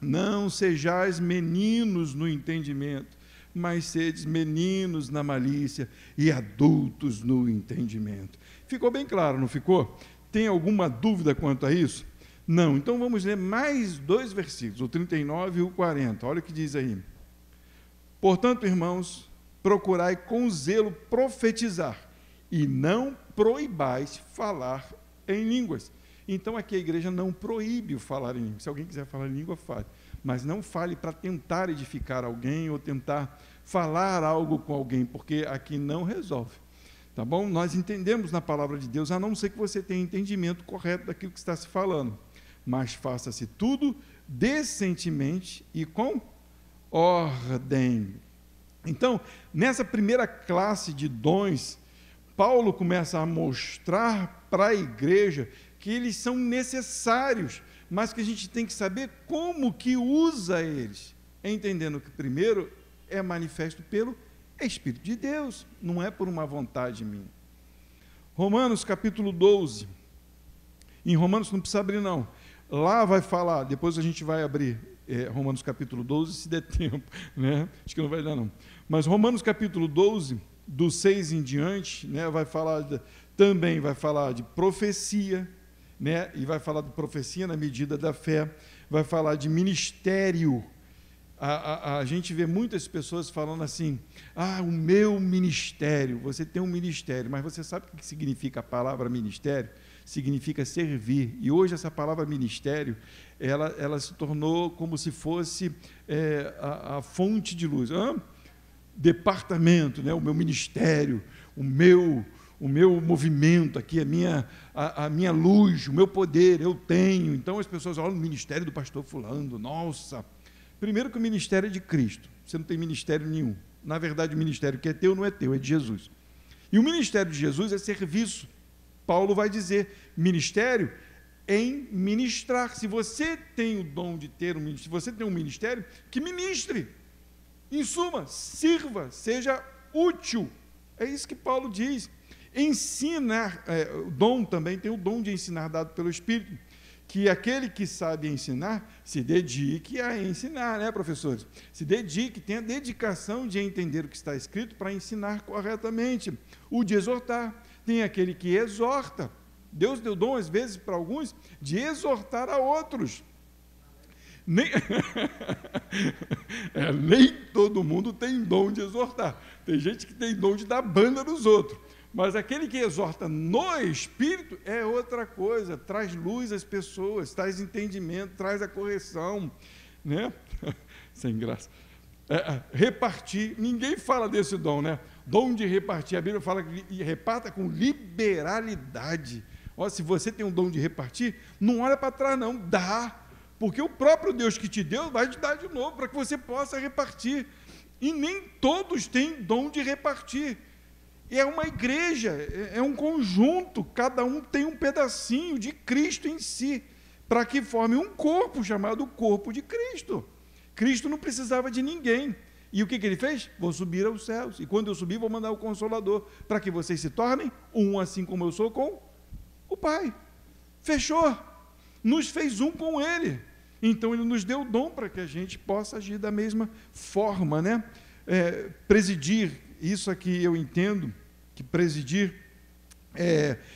não sejais meninos no entendimento, mas sedes meninos na malícia e adultos no entendimento. Ficou bem claro, não ficou? Tem alguma dúvida quanto a isso? Não. Então vamos ler mais 2 versículos, o 39 e o 40. Olha o que diz aí. Portanto, irmãos, procurai com zelo profetizar, e não proibais falar em línguas. Então, aqui a igreja não proíbe o falar em línguas. Se alguém quiser falar em língua, fale. Mas não fale para tentar edificar alguém ou tentar falar algo com alguém, porque aqui não resolve. Tá bom? Nós entendemos na palavra de Deus, a não ser que você tenha entendimento correto daquilo que está se falando. Mas faça-se tudo decentemente e com ordem. Então, nessa primeira classe de dons, Paulo começa a mostrar para a igreja que eles são necessários, mas que a gente tem que saber como que usa eles, entendendo que primeiro é manifesto pelo Espírito de Deus, não é por uma vontade minha. Romanos capítulo 12, em Romanos não precisa abrir não, lá vai falar, depois a gente vai abrir Romanos capítulo 12, se der tempo, né? Acho que não vai dar não, mas Romanos capítulo 12, do 6 em diante, né, também vai falar de profecia, né? E vai falar de profecia na medida da fé, vai falar de ministério. A gente vê muitas pessoas falando assim, o meu ministério. Você tem um ministério, mas você sabe o que significa a palavra ministério? Significa servir. E hoje essa palavra ministério, ela se tornou como se fosse a fonte de luz. Departamento, né? O meu ministério, o meu movimento aqui, a minha luz, o meu poder, eu tenho. Então as pessoas olham no ministério do pastor fulano, nossa. Primeiro que o ministério é de Cristo, você não tem ministério nenhum. Na verdade, o ministério que é teu não é teu, é de Jesus. E o ministério de Jesus é serviço. Paulo vai dizer, ministério em ministrar. Se você tem o dom de ter um ministério, se você tem um ministério, que ministre. Em suma, sirva, seja útil. É isso que Paulo diz. Ensinar, o dom também tem o dom de ensinar dado pelo Espírito, que aquele que sabe ensinar, se dedique a ensinar, né, professores? Se dedique, tenha dedicação de entender o que está escrito para ensinar corretamente. O de exortar, tem aquele que exorta. Deus deu dom, às vezes, para alguns, de exortar a outros. Nem todo mundo tem dom de exortar. Tem gente que tem dom de dar banda nos outros. Mas aquele que exorta no Espírito é outra coisa, traz luz às pessoas, traz entendimento, traz a correção, né? Sem graça. Repartir, ninguém fala desse dom, né? Dom de repartir, a Bíblia fala que reparta com liberalidade. Se você tem um dom de repartir, não olha para trás não, dá, porque o próprio Deus que te deu vai te dar de novo, para que você possa repartir. E nem todos têm dom de repartir. É uma igreja, é um conjunto, cada um tem um pedacinho de Cristo em si, para que forme um corpo chamado corpo de Cristo. Cristo não precisava de ninguém. E o que ele fez? Vou subir aos céus, e quando eu subir vou mandar o Consolador, para que vocês se tornem um assim como eu sou com o Pai. Fechou, nos fez um com Ele. Então Ele nos deu o dom para que a gente possa agir da mesma forma, né? Presidir, isso aqui eu entendo, que presidir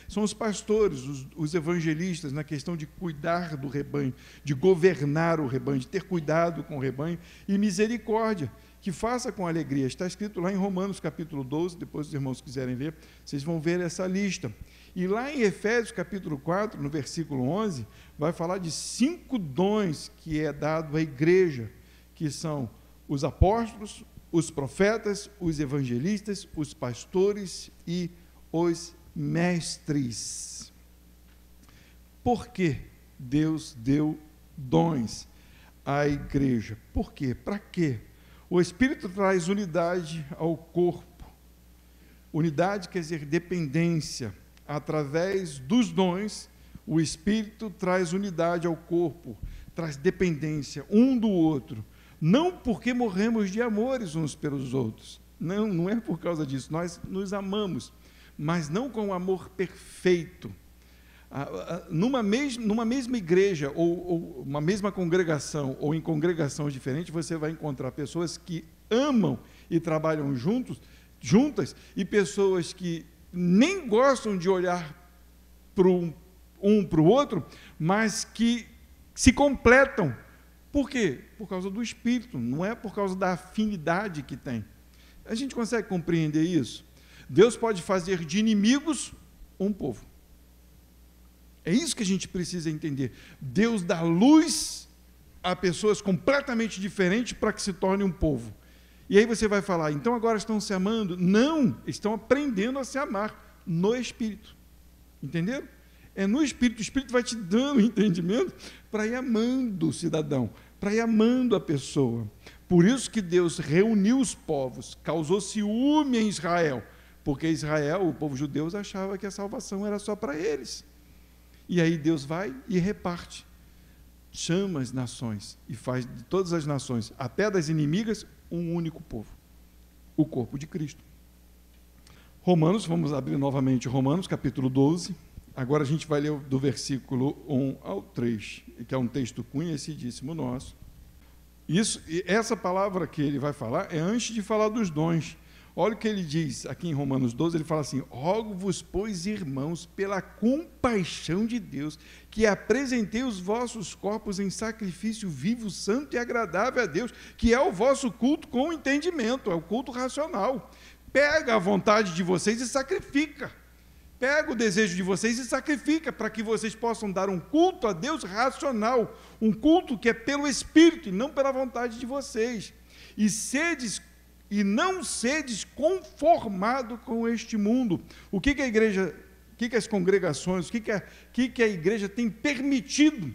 são os pastores, os evangelistas, na questão de cuidar do rebanho, de governar o rebanho, de ter cuidado com o rebanho, e misericórdia, que faça com alegria. Está escrito lá em Romanos capítulo 12, depois os irmãos quiserem ler, vocês vão ver essa lista. E lá em Efésios capítulo 4, no versículo 11, vai falar de 5 dons que é dado à igreja, que são os apóstolos, os profetas, os evangelistas, os pastores e os mestres. Por que Deus deu dons à igreja? Por quê? Para quê? O Espírito traz unidade ao corpo. Unidade quer dizer dependência. Através dos dons, o Espírito traz unidade ao corpo, traz dependência um do outro. Não porque morremos de amores uns pelos outros. Não é por causa disso. Nós nos amamos, mas não com o amor perfeito. Numa mesma igreja, ou uma mesma congregação, ou em congregações diferentes, você vai encontrar pessoas que amam e trabalham juntas, e pessoas que nem gostam de olhar para um para o outro, mas que se completam. Por quê? Por causa do Espírito, não é por causa da afinidade que tem. A gente consegue compreender isso? Deus pode fazer de inimigos um povo. É isso que a gente precisa entender. Deus dá luz a pessoas completamente diferentes para que se torne um povo. E aí você vai falar, então agora estão se amando? Não, estão aprendendo a se amar no Espírito. Entenderam? É no Espírito, o Espírito vai te dando entendimento para ir amando o cidadão, para ir amando a pessoa. Por isso que Deus reuniu os povos, causou ciúme em Israel, porque Israel, o povo judeu, achava que a salvação era só para eles. E aí Deus vai e reparte, chama as nações e faz de todas as nações, até das inimigas, um único povo, o corpo de Cristo. Romanos, vamos abrir novamente Romanos, capítulo 12. Agora a gente vai ler do versículo 1 ao 3, que é um texto conhecidíssimo nosso. Essa palavra que ele vai falar é antes de falar dos dons. Olha o que ele diz aqui em Romanos 12, ele fala assim: rogo-vos, pois, irmãos, pela compaixão de Deus, que apresentei os vossos corpos em sacrifício vivo, santo e agradável a Deus, que é o vosso culto com entendimento, é o culto racional. Pega a vontade de vocês e sacrifica. Pega o desejo de vocês e sacrifica, para que vocês possam dar um culto a Deus racional, um culto que é pelo Espírito e não pela vontade de vocês. E não sedes conformado com este mundo. O que a igreja, o que as congregações, o que a igreja tem permitido?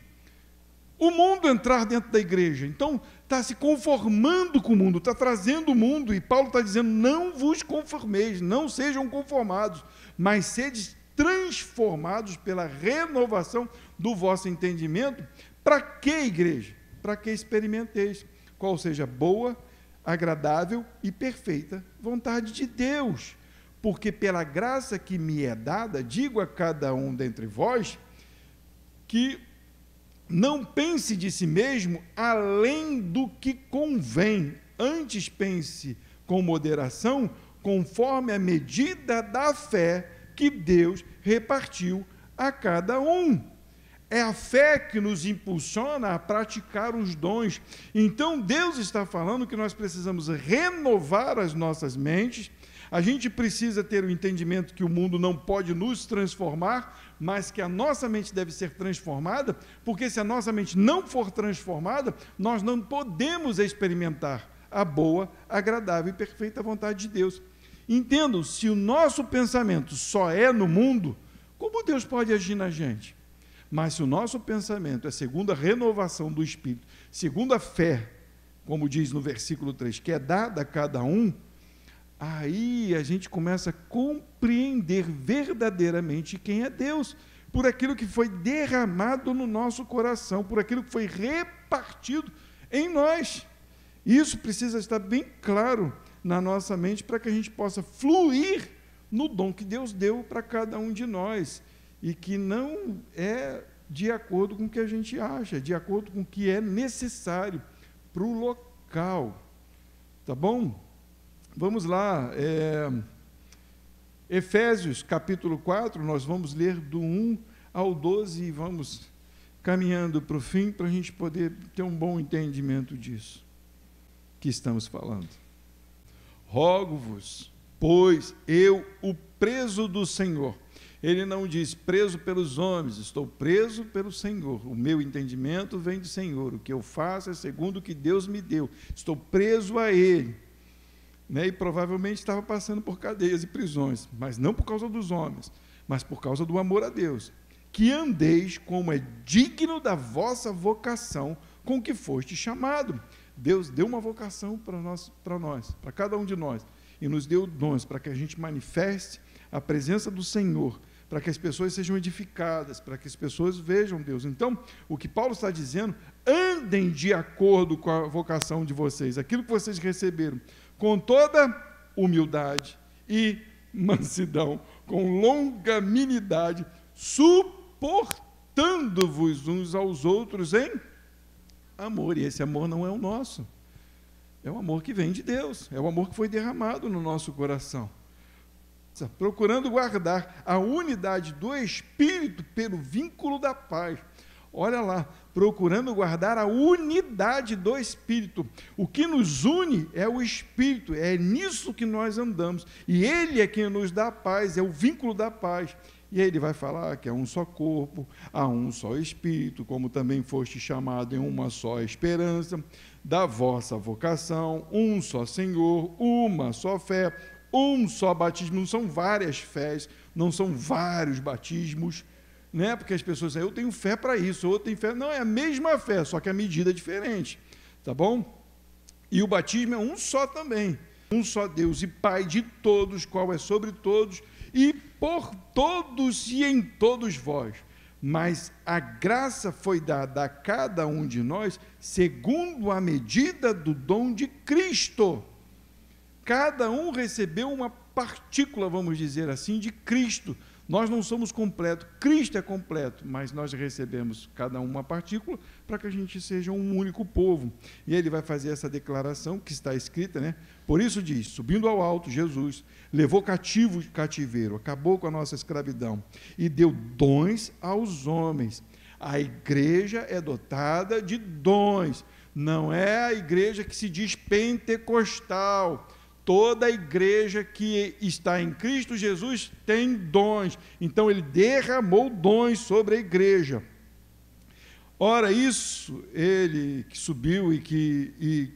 O mundo entrar dentro da igreja. Então, está se conformando com o mundo, está trazendo o mundo, e Paulo está dizendo: não vos conformeis, não sejam conformados, mas sedes transformados pela renovação do vosso entendimento. Para que, igreja? Para que experimenteis qual seja boa, agradável e perfeita vontade de Deus. Porque pela graça que me é dada, digo a cada um dentre vós, que não pense de si mesmo além do que convém, antes pense com moderação, conforme a medida da fé que Deus repartiu a cada um. É a fé que nos impulsiona a praticar os dons. Então, Deus está falando que nós precisamos renovar as nossas mentes. A gente precisa ter o entendimento que o mundo não pode nos transformar, mas que a nossa mente deve ser transformada, porque se a nossa mente não for transformada, nós não podemos experimentar a boa, agradável e perfeita vontade de Deus. Entendam, se o nosso pensamento só é no mundo, como Deus pode agir na gente? Mas se o nosso pensamento é segundo a renovação do Espírito, segundo a fé, como diz no versículo 3, que é dada a cada um, aí a gente começa a compreender verdadeiramente quem é Deus, por aquilo que foi derramado no nosso coração, por aquilo que foi repartido em nós. Isso precisa estar bem claro na nossa mente, para que a gente possa fluir no dom que Deus deu para cada um de nós, e que não é de acordo com o que a gente acha, de acordo com o que é necessário para o local. Tá bom? Vamos lá, Efésios capítulo 4, nós vamos ler do 1 ao 12 e vamos caminhando para o fim, para a gente poder ter um bom entendimento disso que estamos falando. Rogo-vos, pois eu, o preso do Senhor. Ele não diz preso pelos homens, estou preso pelo Senhor. O meu entendimento vem do Senhor, o que eu faço é segundo o que Deus me deu. Estou preso a Ele. E provavelmente estava passando por cadeias e prisões, mas não por causa dos homens, mas por causa do amor a Deus. Que andeis como é digno da vossa vocação com que foste chamado. Deus deu uma vocação para nós, para cada um de nós, e nos deu dons para que a gente manifeste a presença do Senhor, para que as pessoas sejam edificadas, para que as pessoas vejam Deus. Então, o que Paulo está dizendo: andem de acordo com a vocação de vocês, aquilo que vocês receberam, com toda humildade e mansidão, com longanimidade, suportando-vos uns aos outros em amor. E esse amor não é o nosso, é o amor que vem de Deus, é o amor que foi derramado no nosso coração. Procurando guardar a unidade do Espírito pelo vínculo da paz. Olha lá, procurando guardar a unidade do Espírito. O que nos une é o Espírito, é nisso que nós andamos. E Ele é quem nos dá a paz, é o vínculo da paz. E aí ele vai falar que é um só corpo, há um só Espírito, como também foste chamado em uma só esperança, da vossa vocação, um só Senhor, uma só fé, um só batismo. Não são várias fés, não são vários batismos, né? Porque as pessoas dizem: eu tenho fé para isso, outro tem fé. Não, é a mesma fé, só que a medida é diferente, tá bom? E o batismo é um só também, um só Deus e Pai de todos, qual é sobre todos e por todos e em todos vós. Mas a graça foi dada a cada um de nós segundo a medida do dom de Cristo. Cada um recebeu uma partícula, vamos dizer assim, de Cristo, Nós não somos completos, Cristo é completo, mas nós recebemos cada uma partícula para que a gente seja um único povo. E ele vai fazer essa declaração que está escrita, né? Por isso diz, subindo ao alto, Jesus levou cativo o cativeiro, acabou com a nossa escravidão e deu dons aos homens. A igreja é dotada de dons, não é a igreja que se diz pentecostal. Toda a igreja que está em Cristo Jesus tem dons. Então, ele derramou dons sobre a igreja. Ora, isso, ele que subiu e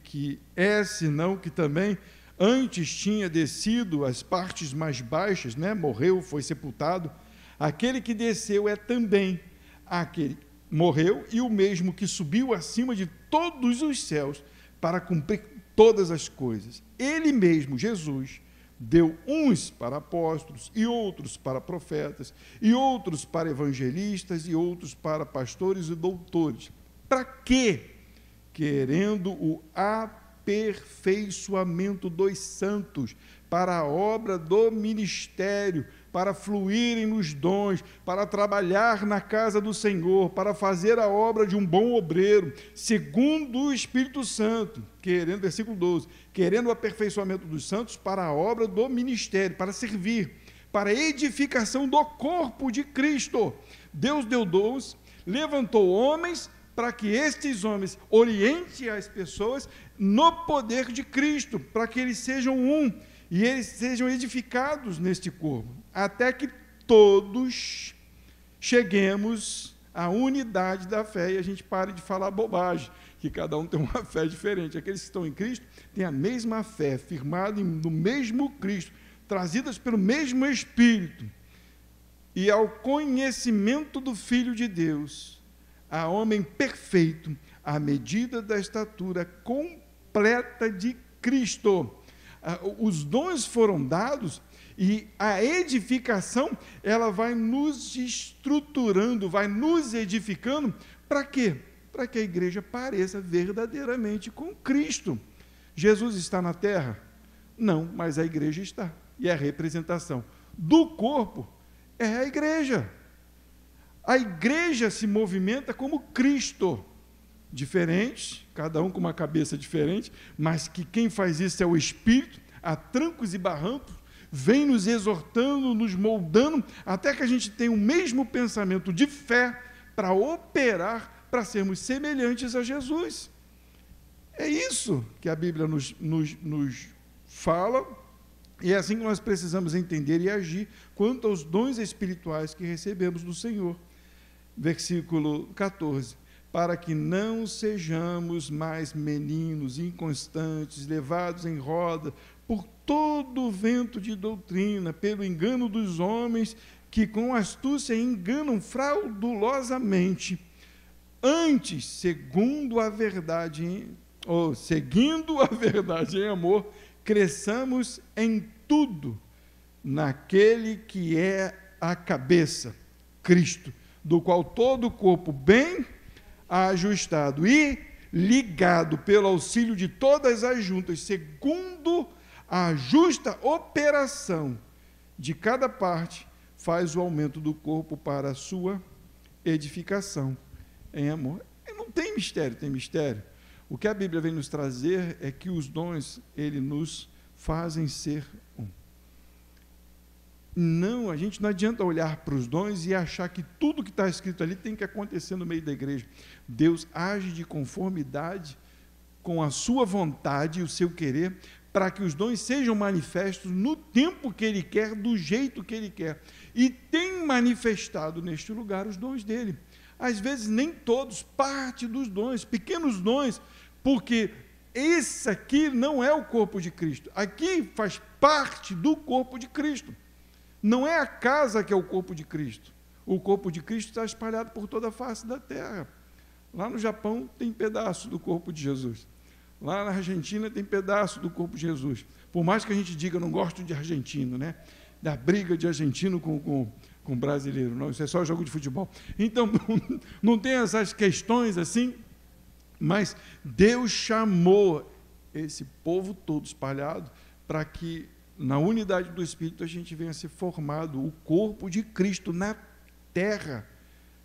que é, senão que também antes tinha descido às partes mais baixas, né? Morreu, foi sepultado. Aquele que desceu é também aquele que morreu e o mesmo que subiu acima de todos os céus para cumprir todas as coisas. Ele mesmo, Jesus, deu uns para apóstolos, e outros para profetas, e outros para evangelistas, e outros para pastores e doutores. Para quê? Querendo o aperfeiçoamento dos santos, para a obra do ministério, para fluírem nos dons, para trabalhar na casa do Senhor, para fazer a obra de um bom obreiro, segundo o Espírito Santo, querendo, versículo 12, querendo o aperfeiçoamento dos santos para a obra do ministério, para servir, para a edificação do corpo de Cristo. Deus deu dons, levantou homens, para que estes homens orientem as pessoas no poder de Cristo, para que eles sejam um, e eles sejam edificados neste corpo, até que todos cheguemos à unidade da fé e a gente pare de falar bobagem, que cada um tem uma fé diferente. Aqueles que estão em Cristo têm a mesma fé, firmada no mesmo Cristo, trazidas pelo mesmo Espírito, e ao conhecimento do Filho de Deus, a homem perfeito, à medida da estatura completa de Cristo. Os dons foram dados e a edificação, ela vai nos estruturando, vai nos edificando, para quê? Para que a igreja pareça verdadeiramente com Cristo. Jesus está na terra? Não, mas a igreja está. E a representação do corpo é a igreja. A igreja se movimenta como Cristo. Diferentes, cada um com uma cabeça diferente, mas que quem faz isso é o Espírito, a trancos e barrancos, vem nos exortando, nos moldando, até que a gente tenha o mesmo pensamento de fé para operar, para sermos semelhantes a Jesus. É isso que a Bíblia nos fala, e é assim que nós precisamos entender e agir quanto aos dons espirituais que recebemos do Senhor. Versículo 14. Para que não sejamos mais meninos inconstantes, levados em roda por todo o vento de doutrina, pelo engano dos homens que com astúcia enganam fraudulosamente. Antes, seguindo a verdade em amor, cresçamos em tudo naquele que é a cabeça, Cristo, do qual todo o corpo bem ajustado e ligado pelo auxílio de todas as juntas, segundo a justa operação de cada parte, faz o aumento do corpo para a sua edificação em amor. E não tem mistério, tem mistério. O que a Bíblia vem nos trazer é que os dons, eles nos fazem ser um. Não, a gente não adianta olhar para os dons e achar que tudo que está escrito ali tem que acontecer no meio da igreja. Deus age de conformidade com a sua vontade e o seu querer, para que os dons sejam manifestos no tempo que Ele quer, do jeito que Ele quer. E tem manifestado neste lugar os dons dEle. Às vezes nem todos, parte dos dons, pequenos dons, porque esse aqui não é o corpo de Cristo. Aqui faz parte do corpo de Cristo. Não é a casa que é o corpo de Cristo. O corpo de Cristo está espalhado por toda a face da terra. Lá no Japão tem pedaço do corpo de Jesus. Lá na Argentina tem pedaço do corpo de Jesus. Por mais que a gente diga, não gosto de argentino, né? Da briga de argentino com brasileiro. Não, isso é só jogo de futebol. Então, não tem essas questões assim, mas Deus chamou esse povo todo espalhado para que na unidade do Espírito, a gente venha a ser formado, o corpo de Cristo na terra,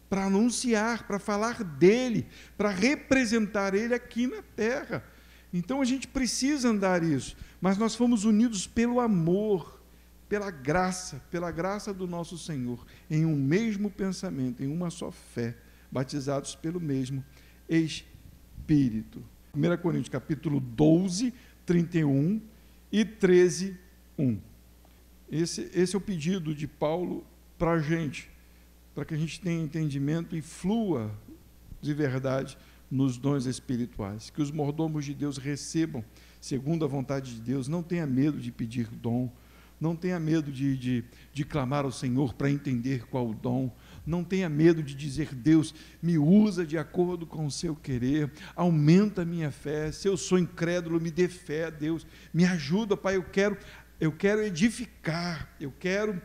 para anunciar, para falar dele, para representar ele aqui na terra. Então a gente precisa andar isso, mas nós fomos unidos pelo amor, pela graça do nosso Senhor, em um mesmo pensamento, em uma só fé, batizados pelo mesmo Espírito. 1 Coríntios capítulo 12, 31 e 13, 1. Esse é o pedido de Paulo para a gente, para que a gente tenha entendimento e flua de verdade nos dons espirituais. Que os mordomos de Deus recebam, segundo a vontade de Deus. Não tenha medo de pedir dom, não tenha medo de clamar ao Senhor para entender qual o dom. Não tenha medo de dizer: Deus, me usa de acordo com o seu querer, aumenta a minha fé. Se eu sou incrédulo, me dê fé, Deus. Me ajuda, Pai, eu quero edificar, eu quero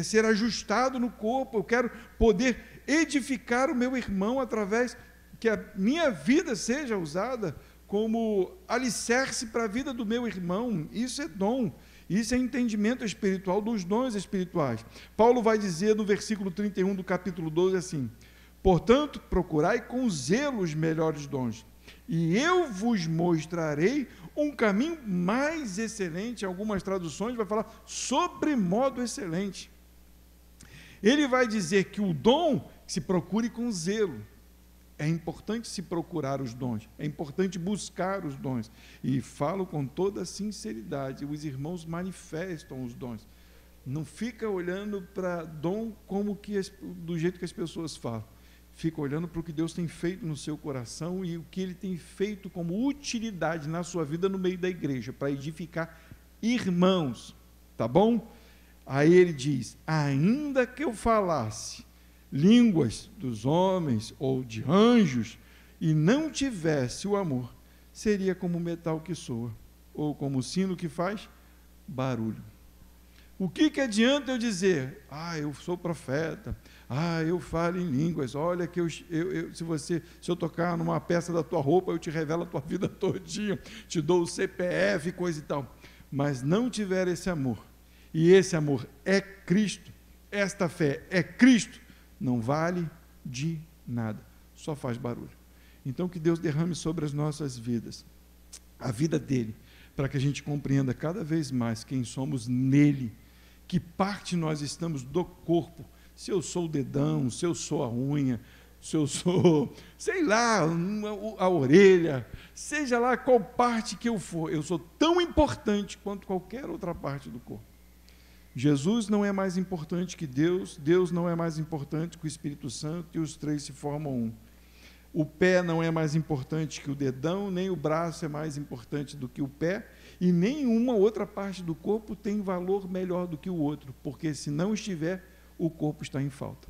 ser ajustado no corpo, eu quero poder edificar o meu irmão através que a minha vida seja usada como alicerce para a vida do meu irmão. Isso é dom. Isso é entendimento espiritual dos dons espirituais. Paulo vai dizer no versículo 31 do capítulo 12 assim: portanto, procurai com zelo os melhores dons, e eu vos mostrarei um caminho mais excelente. Algumas traduções vai falar sobre modo excelente. Ele vai dizer que o dom se procure com zelo. É importante se procurar os dons, é importante buscar os dons. E falo com toda sinceridade, os irmãos manifestam os dons. Não fica olhando para dom do jeito que as pessoas falam. Fica olhando para o que Deus tem feito no seu coração e o que Ele tem feito como utilidade na sua vida no meio da igreja, para edificar irmãos, tá bom? Aí ele diz: ainda que eu falasse línguas dos homens ou de anjos e não tivesse o amor, seria como metal que soa, ou como sino que faz barulho. O que adianta eu dizer: eu sou profeta, eu falo em línguas, olha que se eu tocar numa peça da tua roupa, eu te revelo a tua vida todinha, te dou o CPF, coisa e tal, mas não tiver esse amor, e esse amor é Cristo, esta fé é Cristo, não vale de nada, só faz barulho. Então que Deus derrame sobre as nossas vidas a vida dele, para que a gente compreenda cada vez mais quem somos nele, que parte nós estamos do corpo. Se eu sou o dedão, se eu sou a unha, se eu sou, sei lá, a orelha, seja lá qual parte que eu for, eu sou tão importante quanto qualquer outra parte do corpo. Jesus não é mais importante que Deus, Deus não é mais importante que o Espírito Santo, e os três se formam um. O pé não é mais importante que o dedão, nem o braço é mais importante do que o pé, e nenhuma outra parte do corpo tem valor melhor do que o outro, porque se não estiver, o corpo está em falta.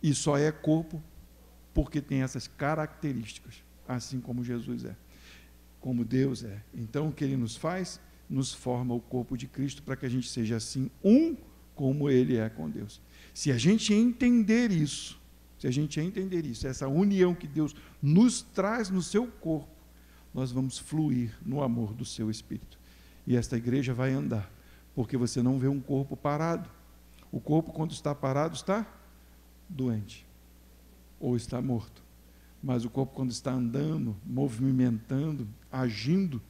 E só é corpo porque tem essas características, assim como Jesus é, como Deus é. Então, o que Ele nos faz? Nos forma o corpo de Cristo para que a gente seja assim, um como Ele é com Deus. Se a gente entender isso, essa união que Deus nos traz no seu corpo, nós vamos fluir no amor do seu Espírito. E esta igreja vai andar, porque você não vê um corpo parado. O corpo, quando está parado, está doente, ou está morto. Mas o corpo, quando está andando, movimentando, agindo,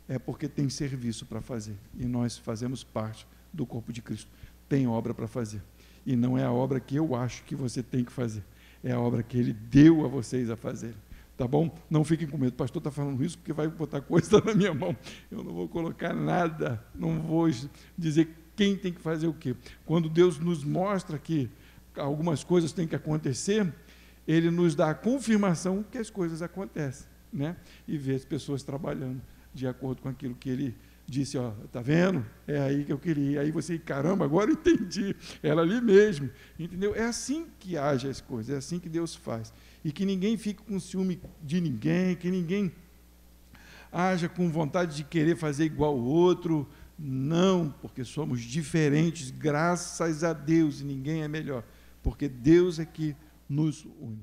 é porque tem serviço para fazer, e nós fazemos parte do corpo de Cristo. Tem obra para fazer, e não é a obra que eu acho que você tem que fazer, é a obra que Ele deu a vocês a fazer, tá bom? Não fiquem com medo, o pastor está falando isso porque vai botar coisa na minha mão, eu não vou colocar nada, não vou dizer quem tem que fazer o quê. Quando Deus nos mostra que algumas coisas têm que acontecer, Ele nos dá a confirmação que as coisas acontecem, né? E vê as pessoas trabalhando de acordo com aquilo que Ele disse, está vendo? É aí que eu queria. Aí você, caramba, agora entendi, era ali mesmo, entendeu? É assim que age as coisas, é assim que Deus faz. E que ninguém fique com ciúme de ninguém, que ninguém haja com vontade de querer fazer igual o outro, não, porque somos diferentes, graças a Deus, e ninguém é melhor, porque Deus é que nos une.